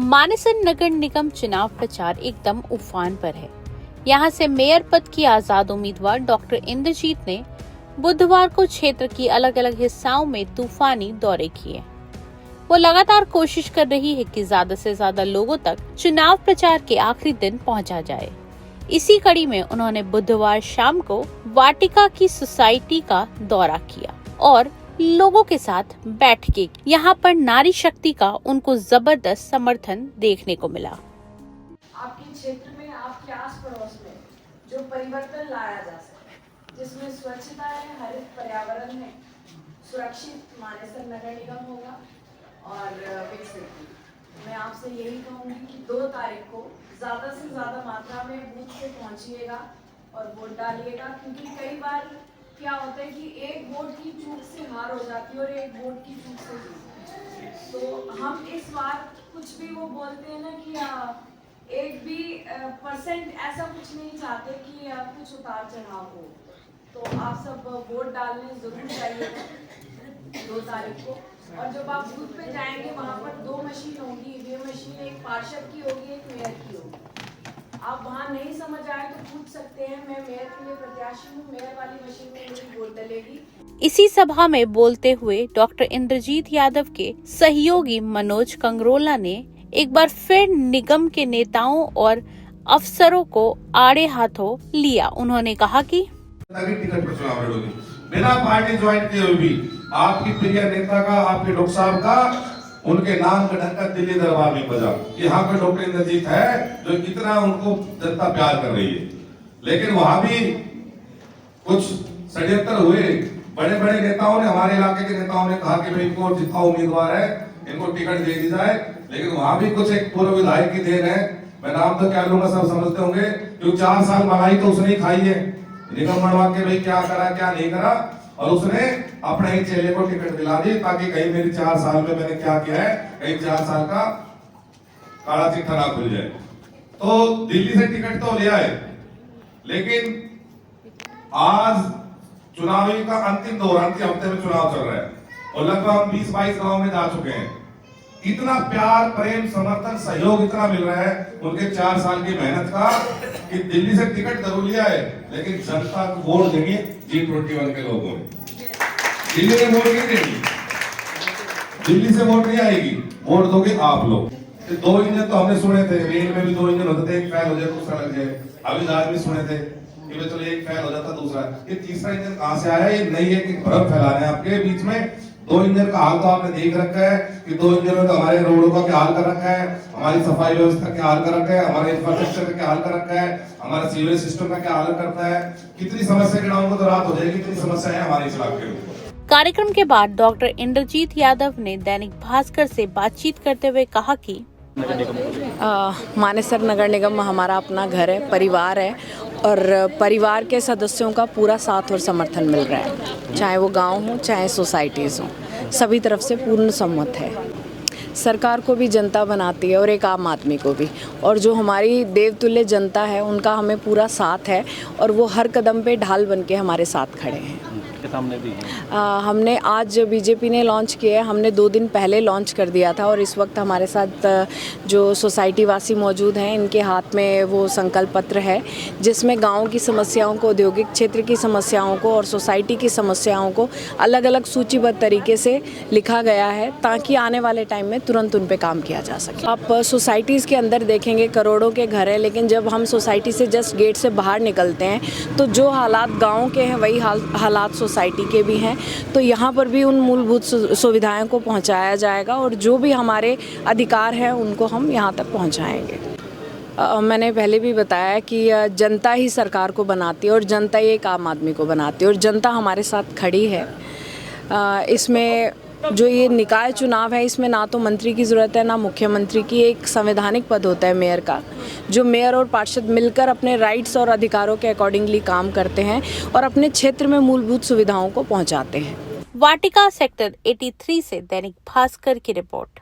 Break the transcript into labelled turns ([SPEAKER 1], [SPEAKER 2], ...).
[SPEAKER 1] मानेसर नगर निगम चुनाव प्रचार एकदम उफान पर है। यहां से मेयर पद की आजाद उम्मीदवार डॉक्टर इंद्रजीत ने बुधवार को क्षेत्र की अलग अलग हिस्सों में तूफानी दौरे किए। वो लगातार कोशिश कर रही है कि ज्यादा से ज्यादा लोगों तक चुनाव प्रचार के आखिरी दिन पहुंचा जाए। इसी कड़ी में उन्होंने बुधवार शाम को वाटिका की सोसाइटी का दौरा किया और लोगों के साथ बैठ के यहाँ पर नारी शक्ति का उनको जबरदस्त समर्थन देखने को मिला।
[SPEAKER 2] आपके क्षेत्र में, आपके आस पड़ोस में जो परिवर्तन लाया जा सके, जिसमें स्वच्छता है, हरित पर्यावरण है, सुरक्षित मानेसर नगर निगम होगा और विकसित। मैं आपसे यही कहूँगी कि 2 तारीख को ज़्यादा से ज़्यादा मात्रा में बूथ पे पहुँचिएगा और वोट डालिएगा, क्योंकि कई बार क्या होता है कि एक वोट की चूक से हार हो जाती है और एक वोट की चूक से जीत। तो हम इस बार कुछ भी वो बोलते हैं ना कि एक भी परसेंट ऐसा कुछ नहीं चाहते कि कुछ उतार चढ़ाव हो। तो आप सब वोट डालने जरूर जाइएगा 2 तारीख को। और जब आप बूथ पे जाएंगे वहाँ पर 2 मशीन होगी। ये मशीन एक पार्षद की होगी, एक मेयर की होगी। आप वहाँ नहीं समझ आए तो पूछ सकते हैं। मैं मेयर के लिए प्रत्याशी हूँ, मेयर वाली मशीन में मेरी वोट डलेगी।
[SPEAKER 1] इसी सभा में बोलते हुए डॉक्टर इंद्रजीत यादव के सहयोगी मनोज कंगरोला ने एक बार फिर निगम के नेताओं और अफसरों को आड़े हाथों लिया। उन्होंने कहा कि
[SPEAKER 3] टिकट पर चुनाव लड़ोगे बिना पार्टी ज्वाइन किए हुए भी। आपकी प्रिय नेता का, आपके डॉक्टर साहब का, उनके नाम का डंका दिल्ली दरबार में बजा। यहाँ पे डॉक्टर इंद्रजीत है जो इतना उनको जनता प्यार कर रही है। लेकिन वहां भी कुछ षड्यंत्र हुए। बड़े बड़े नेताओं ने, हमारे इलाके के नेताओं ने कहा कि भाई इनको जितना उम्मीदवार है इनको टिकट दे दी जाए। लेकिन वहां भी कुछ एक पूर्व विधायक की देन है। मैं नाम तो क्या लूंगा, सब समझते होंगे, क्योंकि 4 साल मलाई तो उसने ही खाई है। निगम बनवा के भाई क्या करा क्या नहीं करा, और उसने अपने ही चेले को टिकट दिला दी ताकि कहीं मेरी 4 साल में मैंने क्या किया है, कहीं 4 साल का काला चिट्ठा ना खुल जाए। तो दिल्ली से टिकट तो ले आए, लेकिन आज चुनावी का अंतिम दौर, अंतिम हफ्ते में चुनाव चल रहा है और लगभग हम 20-22 गांव में जा चुके हैं। इतना प्यार, प्रेम, समर्थन, सहयोग इतना मिल रहा है उनके 4 साल की मेहनत का कि दिल्ली से टिकट जरूर लिया है, लेकिन जनता को वोट देंगे G21 के लोगों ने। दिल्ली में वोट नहीं देंगे, दिल्ली से वोट नहीं आएगी, वोट दोगे आप लोग। 2 इंजन तो हमने सुने थे, रेल में भी 2 इंजन होते थे, एक फेल हो जाए दूसरा लग जाए। अभी आज भी सुने थे कि चलो एक फेल हो जाता दूसरा। ये तीसरा इंजन कहां से आया? ये नहीं है कि भ्रम फैलाने आपके बीच में। 2 इंजन का हाल तो आपने देख रखा है कि 2 इंजन में तो हमारे रोडों का क्या हाल कर रखा है, हमारी सफाई व्यवस्था क्या हाल कर रखा है, हमारे इंफ्रास्ट्रक्चर का क्या हाल कर रखा है, हमारा सीवरेज सिस्टम का क्या हाल करता है। कितनी समस्या के नाम को तो रात हो जाएगी, कितनी समस्या है हमारे इस इलाके में।
[SPEAKER 1] कार्यक्रम के बाद डॉक्टर इंद्रजीत यादव ने दैनिक भास्कर से बातचीत करते हुए कहा कि
[SPEAKER 4] मानेसर नगर निगम हमारा अपना घर है, परिवार है और परिवार के सदस्यों का पूरा साथ और समर्थन मिल रहा है। चाहे वो गांव हो, चाहे सोसाइटीज़ हो, सभी तरफ से पूर्ण सम्मत है। सरकार को भी जनता बनाती है और एक आम आदमी को भी, और जो हमारी देवतुल्य जनता है उनका हमें पूरा साथ है और वो हर कदम पे ढाल बन के हमारे साथ खड़े हैं। हमने आज बीजेपी ने लॉन्च किया है, हमने 2 दिन पहले लॉन्च कर दिया था और इस वक्त हमारे साथ जो सोसाइटी वासी मौजूद हैं, इनके हाथ में वो संकल्प पत्र है जिसमें गांव की समस्याओं को, औद्योगिक क्षेत्र की समस्याओं को और सोसाइटी की समस्याओं को अलग अलग सूचीबद्ध तरीके से लिखा गया है ताकि आने वाले टाइम में तुरंत उन पे काम किया जा सके। आप सोसाइटीज़ के अंदर देखेंगे करोड़ों के घर हैं, लेकिन जब हम सोसाइटी से जस्ट गेट से बाहर निकलते हैं तो जो हालात गाँव के हैं वही हालात सोसाइटी के भी हैं। तो यहाँ पर भी उन मूलभूत सुविधाओं को पहुँचाया जाएगा और जो भी हमारे अधिकार हैं उनको हम यहाँ तक पहुँचाएंगे। मैंने पहले भी बताया कि जनता ही सरकार को बनाती है और जनता ही एक आम आदमी को बनाती है और जनता हमारे साथ खड़ी है। इसमें जो ये निकाय चुनाव है, इसमें ना तो मंत्री की ज़रूरत है ना मुख्यमंत्री की। एक संवैधानिक पद होता है मेयर का, जो मेयर और पार्षद मिलकर अपने राइट्स और अधिकारों के अकॉर्डिंगली काम करते हैं और अपने क्षेत्र में मूलभूत सुविधाओं को पहुंचाते हैं।
[SPEAKER 1] वाटिका सेक्टर 83 से दैनिक भास्कर की रिपोर्ट।